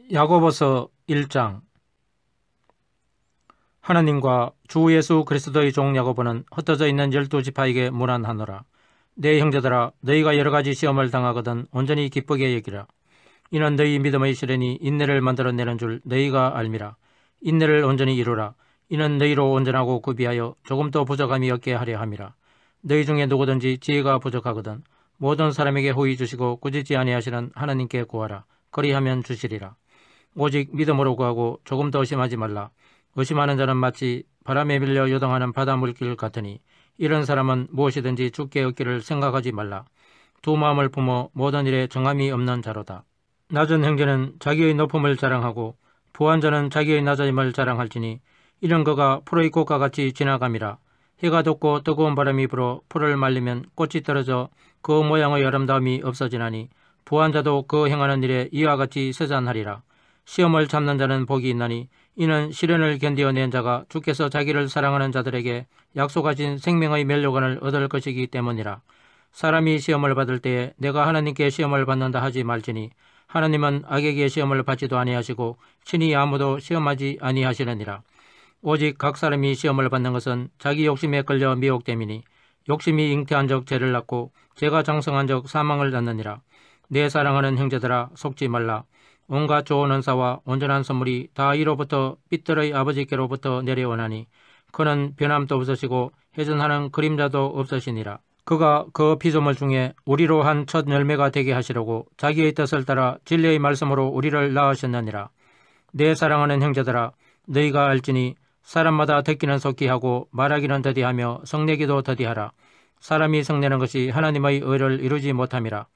야고보서 1장. 하나님과 주 예수 그리스도의 종 야고보는 흩어져 있는 12지파에게 문안하노라. 내 형제들아, 너희가 여러 가지 시험을 당하거든 온전히 기쁘게 여기라. 이는 너희 믿음의 시련이 인내를 만들어내는 줄 너희가 알미라. 인내를 온전히 이루라. 이는 너희로 온전하고 구비하여 조금도 부족함이 없게 하려 함이라. 너희 중에 누구든지 지혜가 부족하거든 모든 사람에게 후히 주시고 꾸짖지 아니하시는 하나님께 구하라. 그리하면 주시리라. 오직 믿음으로 구하고 조금도 의심하지 말라. 의심하는 자는 마치 바람에 밀려 요동하는 바다 물길 같으니 이런 사람은 무엇이든지 죽게 얻기를 생각하지 말라. 두 마음을 품어 모든 일에 정함이 없는 자로다. 낮은 형제는 자기의 높음을 자랑하고 부한 자는 자기의 낮아짐을 자랑할지니 이런 거가 풀의 꽃과 같이 지나감이라. 해가 돋고 뜨거운 바람이 불어 풀을 말리면 꽃이 떨어져 그 모양의 아름다움이 없어지나니 부한 자도 그 행하는 일에 이와 같이 세잔하리라. 시험을 참는 자는 복이 있나니 이는 시련을 견디어낸 자가 주께서 자기를 사랑하는 자들에게 약속하신 생명의 면류관을 얻을 것이기 때문이라. 사람이 시험을 받을 때에 내가 하나님께 시험을 받는다 하지 말지니 하나님은 악에게 시험을 받지도 아니하시고 친히 아무도 시험하지 아니하시느니라. 오직 각 사람이 시험을 받는 것은 자기 욕심에 끌려 미혹됨이니 욕심이 잉태한 적 죄를 낳고 죄가 장성한 적 사망을 낳느니라. 내 사랑하는 형제들아, 속지 말라. 온갖 좋은 은사와 온전한 선물이 다 이로부터 빛들의 아버지께로부터 내려오나니 그는 변함도 없으시고 회전하는 그림자도 없으시니라. 그가 그 피조물 중에 우리로 한 첫 열매가 되게 하시려고 자기의 뜻을 따라 진리의 말씀으로 우리를 낳으셨느니라. 내 사랑하는 형제들아, 너희가 알지니 사람마다 듣기는 속히 하고 말하기는 더디하며 성내기도 더디하라. 사람이 성내는 것이 하나님의 의를 이루지 못함이라.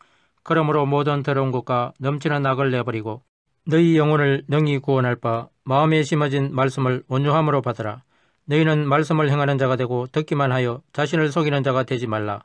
그러므로 모든 더러운 것과 넘치는 악을 내버리고 너희 영혼을 능히 구원할 바 마음에 심어진 말씀을 온유함으로 받으라. 너희는 말씀을 행하는 자가 되고 듣기만 하여 자신을 속이는 자가 되지 말라.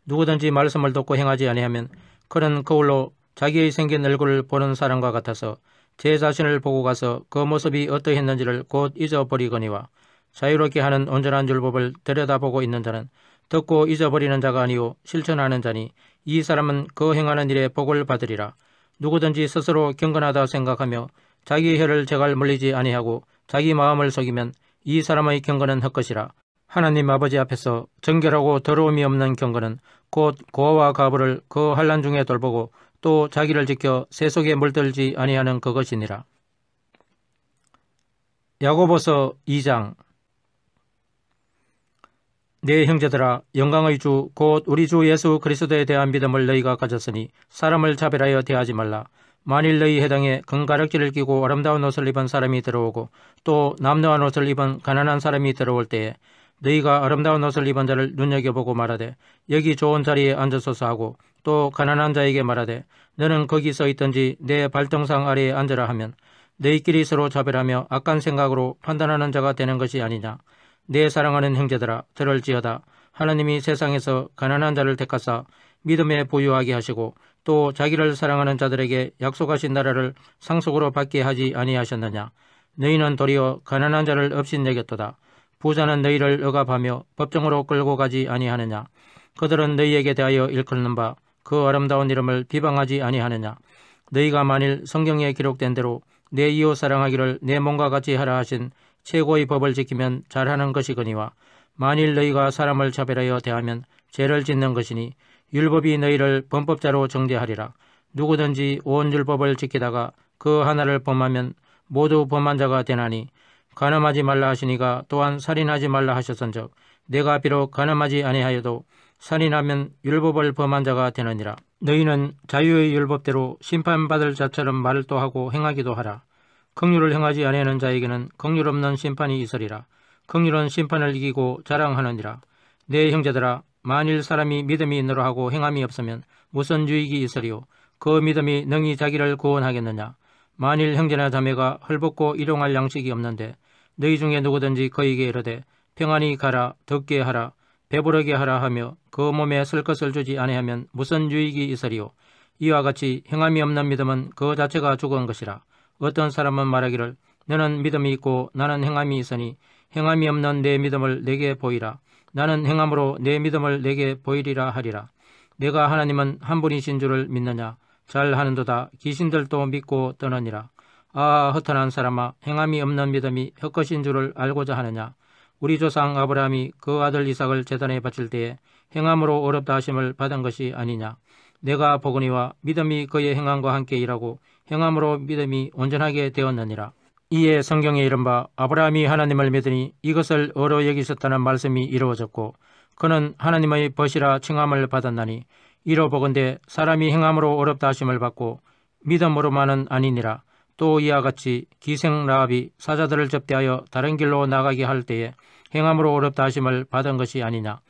누구든지 말씀을 듣고 행하지 아니하면 그는 거울로 자기의 생긴 얼굴을 보는 사람과 같아서 제 자신을 보고 가서 그 모습이 어떠했는지를 곧 잊어버리거니와 자유롭게 하는 온전한 율법을 들여다보고 있는 자는 듣고 잊어버리는 자가 아니요 실천하는 자니 이 사람은 그 행하는 일에 복을 받으리라. 누구든지 스스로 경건하다 생각하며 자기 혀를 제갈 물리지 아니하고 자기 마음을 속이면 이 사람의 경건은 헛것이라. 하나님 아버지 앞에서 정결하고 더러움이 없는 경건은 곧 고아와 가부를 그 환난 중에 돌보고 또 자기를 지켜 새 속에 물들지 아니하는 그것이니라. 야고보서 2장. 내 형제들아, 영광의 주 곧 우리 주 예수 그리스도에 대한 믿음을 너희가 가졌으니 사람을 차별하여 대하지 말라. 만일 너희 해당에 금가락지를 끼고 아름다운 옷을 입은 사람이 들어오고 또 남루한 옷을 입은 가난한 사람이 들어올 때에 너희가 아름다운 옷을 입은 자를 눈여겨보고 말하되 여기 좋은 자리에 앉으소서 하고 또 가난한 자에게 말하되 너는 거기 서 있든지 내 발등상 아래에 앉으라 하면 너희끼리 서로 차별하며 악한 생각으로 판단하는 자가 되는 것이 아니냐. 내 사랑하는 형제들아, 들을지어다. 하나님이 세상에서 가난한 자를 택하사 믿음에 부유하게 하시고 또 자기를 사랑하는 자들에게 약속하신 나라를 상속으로 받게 하지 아니하셨느냐. 너희는 도리어 가난한 자를 업신여겼도다. 부자는 너희를 억압하며 법정으로 끌고 가지 아니하느냐. 그들은 너희에게 대하여 일컫는 바 그 아름다운 이름을 비방하지 아니하느냐. 너희가 만일 성경에 기록된 대로 내 이웃 사랑하기를 내 몸과 같이 하라 하신 최고의 법을 지키면 잘하는 것이거니와 만일 너희가 사람을 차별하여 대하면 죄를 짓는 것이니 율법이 너희를 범법자로 정죄하리라. 누구든지 온 율법을 지키다가 그 하나를 범하면 모두 범한 자가 되나니 간음하지 말라 하시니가 또한 살인하지 말라 하셨은즉 내가 비록 간음하지 아니하여도 살인하면 율법을 범한 자가 되느니라. 너희는 자유의 율법대로 심판받을 자처럼 말도 하고 행하기도 하라. 긍휼을 행하지 아니하는 자에게는 긍휼 없는 심판이 있으리라. 긍휼은 심판을 이기고 자랑하느니라. 내 형제들아, 만일 사람이 믿음이 있노라 하고 행함이 없으면 무슨 유익이 있으리요. 그 믿음이 능히 자기를 구원하겠느냐. 만일 형제나 자매가 헐벗고 일용할 양식이 없는데 너희 중에 누구든지 그에게 이르되 평안히 가라, 덥게 하라, 배부르게 하라 하며 그 몸에 쓸 것을 주지 아니하면 무슨 유익이 있으리요. 이와 같이 행함이 없는 믿음은 그 자체가 죽은 것이라. 어떤 사람은 말하기를 너는 믿음이 있고 나는 행함이 있으니 행함이 없는 내 믿음을 내게 보이라. 나는 행함으로 내 믿음을 내게 보이리라 하리라. 내가 하나님은 한 분이신 줄을 믿느냐. 잘하는도다. 귀신들도 믿고 떠느니라. 허탄한 사람아, 행함이 없는 믿음이 헛것인 줄을 알고자 하느냐. 우리 조상 아브라함이 그 아들 이삭을 제단에 바칠 때에 행함으로 어렵다 하심을 받은 것이 아니냐. 내가 보거니와 믿음이 그의 행함과 함께 일하고 행함으로 믿음이 온전하게 되었느니라. 이에 성경에 이른바 아브라함이 하나님을 믿으니 이것을 의로 여기셨다는 말씀이 이루어졌고 그는 하나님의 벗이라 칭함을 받았나니 이로 보건대 사람이 행함으로 어렵다 하심을 받고 믿음으로만은 아니니라. 또 이와 같이 기생 라합이 사자들을 접대하여 다른 길로 나가게 할 때에 행함으로 어렵다 하심을 받은 것이 아니냐.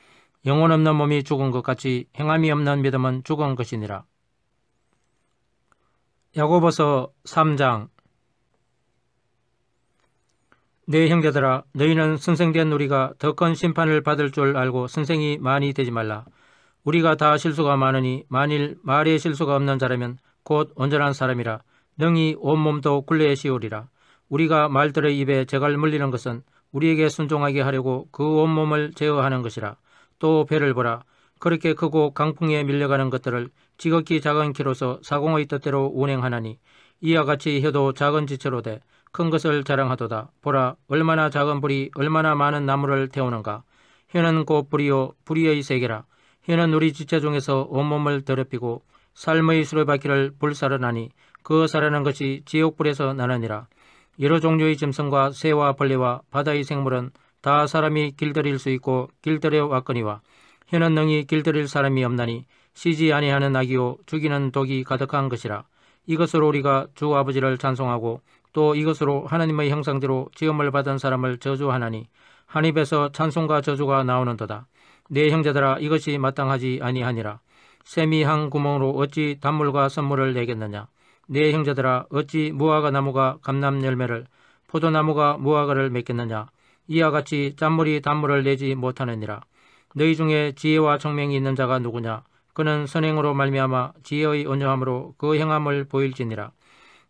영혼 없는 몸이 죽은 것 같이 행함이 없는 믿음은 죽은 것이니라. 야고보서 3장. 내 형제들아, 너희는 선생된 우리가 더 큰 심판을 받을 줄 알고 선생이 많이 되지 말라. 우리가 다 실수가 많으니 만일 말에 실수가 없는 자라면 곧 온전한 사람이라 능히 온몸도 굴레에 씌우리라. 우리가 말들의 입에 재갈 물리는 것은 우리에게 순종하게 하려고 그 온몸을 제어하는 것이라. 또 배를 보라. 그렇게 크고 강풍에 밀려가는 것들을 지극히 작은 키로서 사공의 뜻대로 운행하나니 이와 같이 혀도 작은 지체로 돼 큰 것을 자랑하도다. 보라, 얼마나 작은 불이 얼마나 많은 나무를 태우는가. 혀는 곧 불이요 불의의 세계라. 혀는 우리 지체 중에서 온몸을 더럽히고 삶의 수레바퀴를 불사르나니 그 사르는 것이 지옥불에서 나느니라. 여러 종류의 짐승과 새와 벌레와 바다의 생물은 다 사람이 길들일 수 있고 길들여 왔거니와 혀는 능히 길들일 사람이 없나니 쉬지 아니하는 악이요 죽이는 독이 가득한 것이라. 이것으로 우리가 주 아버지를 찬송하고 또 이것으로 하나님의 형상대로 지음을 받은 사람을 저주하나니 한 입에서 찬송과 저주가 나오는도다. 내 형제들아, 이것이 마땅하지 아니하니라. 샘이 한 구멍으로 어찌 단물과 선물을 내겠느냐. 내 형제들아, 어찌 무화과 나무가 감람 열매를 포도나무가 무화과를 맺겠느냐. 이와 같이 짠물이 단물을 내지 못하느니라. 너희 중에 지혜와 청명이 있는 자가 누구냐. 그는 선행으로 말미암아 지혜의 온유함으로 그 행함을 보일지니라.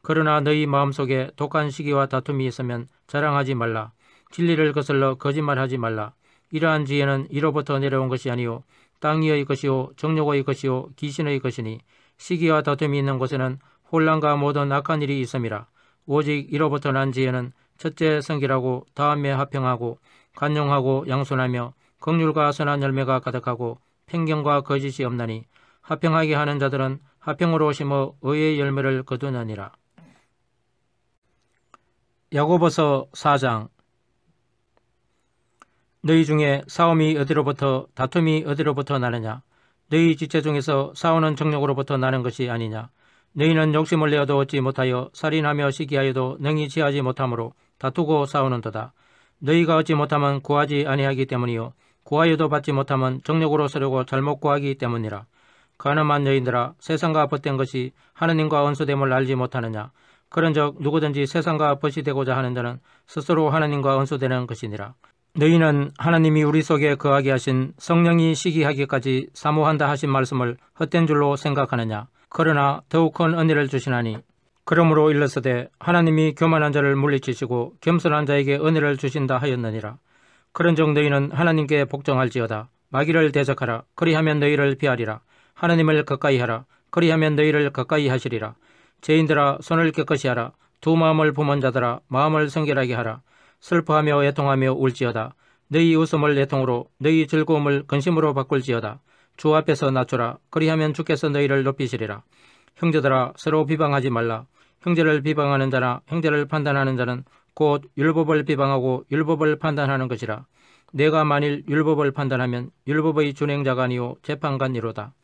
그러나 너희 마음속에 독한 시기와 다툼이 있으면 자랑하지 말라. 진리를 거슬러 거짓말하지 말라. 이러한 지혜는 이로부터 내려온 것이 아니요 땅 위의 것이요 정욕의 것이요 귀신의 것이니 시기와 다툼이 있는 곳에는 혼란과 모든 악한 일이 있음이라. 오직 이로부터 난 지혜는 첫째 성결하고 다음에 화평하고 간용하고 양손하며 긍휼과 선한 열매가 가득하고 편견과 거짓이 없나니 화평하게 하는 자들은 화평으로 심어 의의 열매를 거두느니라. 야고보서 4장. 너희 중에 싸움이 어디로부터 다툼이 어디로부터 나느냐. 너희 지체 중에서 싸우는 정욕으로부터 나는 것이 아니냐. 너희는 욕심을 내어도 얻지 못하여 살인하며 시기하여도 능히 취하지 못하므로 다투고 싸우는도다. 너희가 얻지 못하면 구하지 아니하기 때문이요 구하여도 받지 못하면 정욕으로 서려고 잘못 구하기 때문이라. 가늠한 여인들아, 세상과 벗된 것이 하느님과 원수됨을 알지 못하느냐. 그런즉 누구든지 세상과 벗이 되고자 하는 자는 스스로 하나님과 원수되는 것이니라. 너희는 하나님이 우리 속에 거하게 하신 성령이 시기하기까지 사모한다 하신 말씀을 헛된 줄로 생각하느냐. 그러나 더욱 큰 은혜를 주시나니 그러므로 일렀으되 하나님이 교만한 자를 물리치시고 겸손한 자에게 은혜를 주신다 하였느니라. 그런즉 너희는 하나님께 복종할지어다. 마귀를 대적하라. 그리하면 너희를 피하리라. 하나님을 가까이 하라. 그리하면 너희를 가까이 하시리라. 죄인들아, 손을 깨끗이 하라. 두 마음을 품은 자들아, 마음을 성결하게 하라. 슬퍼하며 애통하며 울지어다. 너희 웃음을 애통으로 너희 즐거움을 근심으로 바꿀지어다. 주 앞에서 낮추라. 그리하면 주께서 너희를 높이시리라. 형제들아, 서로 비방하지 말라. 형제를 비방하는 자나 형제를 판단하는 자는 곧 율법을 비방하고 율법을 판단하는 것이라. 내가 만일 율법을 판단하면 율법의 준행자가 아니요 재판관이로다.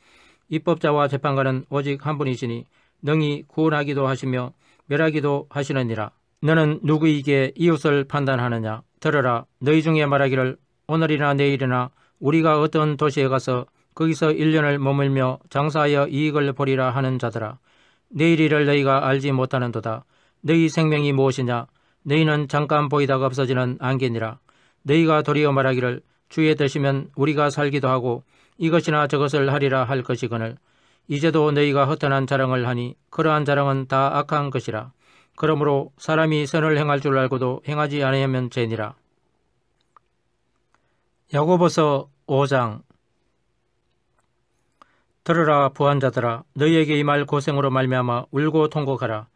입법자와 재판관은 오직 한 분이시니 능히 구원하기도 하시며 멸하기도 하시느니라. 너는 누구에게 이웃을 판단하느냐. 들으라. 너희 중에 말하기를 오늘이나 내일이나 우리가 어떤 도시에 가서 거기서 1년을 머물며 장사하여 이익을 보리라 하는 자들아. 내일일을 너희가 알지 못하는도다. 너희 생명이 무엇이냐. 너희는 잠깐 보이다가 없어지는 안개니라. 너희가 도리어 말하기를 주에 드시면 우리가 살기도 하고 이것이나 저것을 하리라 할 것이거늘 이제도 너희가 허탄한 자랑을 하니 그러한 자랑은 다 악한 것이라. 그러므로 사람이 선을 행할 줄 알고도 행하지 아니하면 죄니라. 야고보서 5장. 들으라 부한자들아, 너희에게 임할 고생으로 말미암아 울고 통곡하라.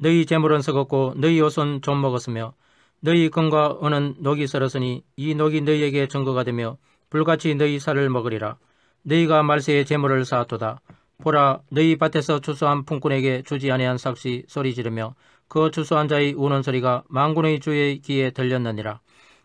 너희 재물은 썩었고 너희 옷은 좀 먹었으며 너희 금과 은은 녹이 썰었으니 이 녹이 너희에게 증거가 되며 불같이 너희 살을 먹으리라. 너희가 말세에 재물을 쌓았도다. 보라, 너희 밭에서 추수한 품꾼에게 주지 아니한 삭시 소리 지르며 그 추수한 자의 우는 소리가 만군의 주의 귀에 들렸느니라.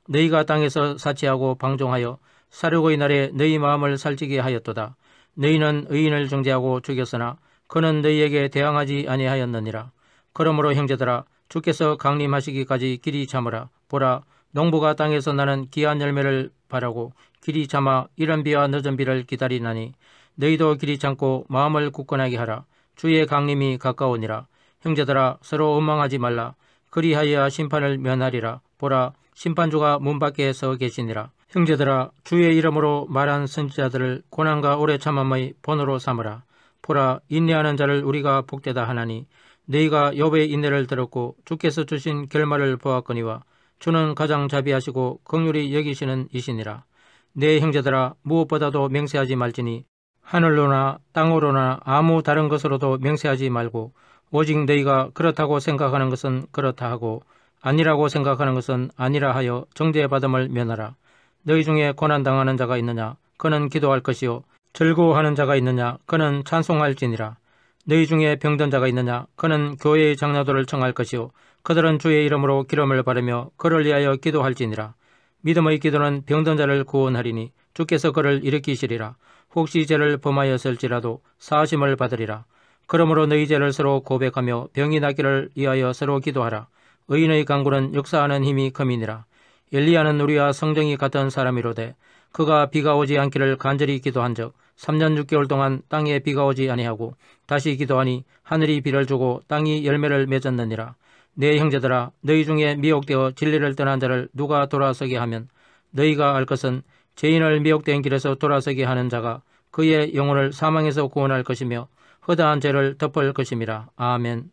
너희가 땅에서 사치하고 방종하여 사륙의 날에 너희 마음을 살찌게 하였도다. 너희는 의인을 정죄하고 죽였으나 그는 너희에게 대항하지 아니하였느니라. 그러므로 형제들아, 주께서 강림하시기까지 길이 참으라. 보라, 농부가 땅에서 나는 귀한 열매를 바라고 길이 참아 이른 비와 늦은 비를 기다리나니 너희도 길이 참고 마음을 굳건하게 하라. 주의 강림이 가까우니라. 형제들아, 서로 원망하지 말라. 그리하여야 심판을 면하리라. 보라, 심판주가 문 밖에 서 계시니라. 형제들아, 주의 이름으로 말한 선지자들을 고난과 오래 참음의 본으로 삼으라. 보라, 인내하는 자를 우리가 복되다 하나니 너희가 욥의 인내를 들었고 주께서 주신 결말을 보았거니와 주는 가장 자비하시고 긍휼히 여기시는 이시니라. 내 형제들아, 무엇보다도 맹세하지 말지니 하늘로나 땅으로나 아무 다른 것으로도 맹세하지 말고 오직 너희가 그렇다고 생각하는 것은 그렇다 하고 아니라고 생각하는 것은 아니라 하여 정죄받음을 면하라. 너희 중에 고난당하는 자가 있느냐? 그는 기도할 것이요. 즐거워하는 자가 있느냐? 그는 찬송할지니라. 너희 중에 병든 자가 있느냐? 그는 교회의 장로들을 청할 것이요. 그들은 주의 이름으로 기름을 바르며 그를 위하여 기도할지니라. 믿음의 기도는 병든 자를 구원하리니 주께서 그를 일으키시리라. 혹시 죄를 범하였을지라도 사하심을 받으리라. 그러므로 너희 죄를 서로 고백하며 병이 낫기를 위하여 서로 기도하라. 의인의 간구는 역사하는 힘이 큼이니라. 엘리야는 우리와 성정이 같은 사람이로되 그가 비가 오지 않기를 간절히 기도한즉 3년 6개월 동안 땅에 비가 오지 아니하고 다시 기도하니 하늘이 비를 주고 땅이 열매를 맺었느니라. 내 형제들아, 너희 중에 미혹되어 진리를 떠난 자를 누가 돌아서게 하면 너희가 알 것은 죄인을 미혹된 길에서 돌아서게 하는 자가 그의 영혼을 사망에서 구원할 것이며 허다한 죄를 덮을 것임이라. 아멘.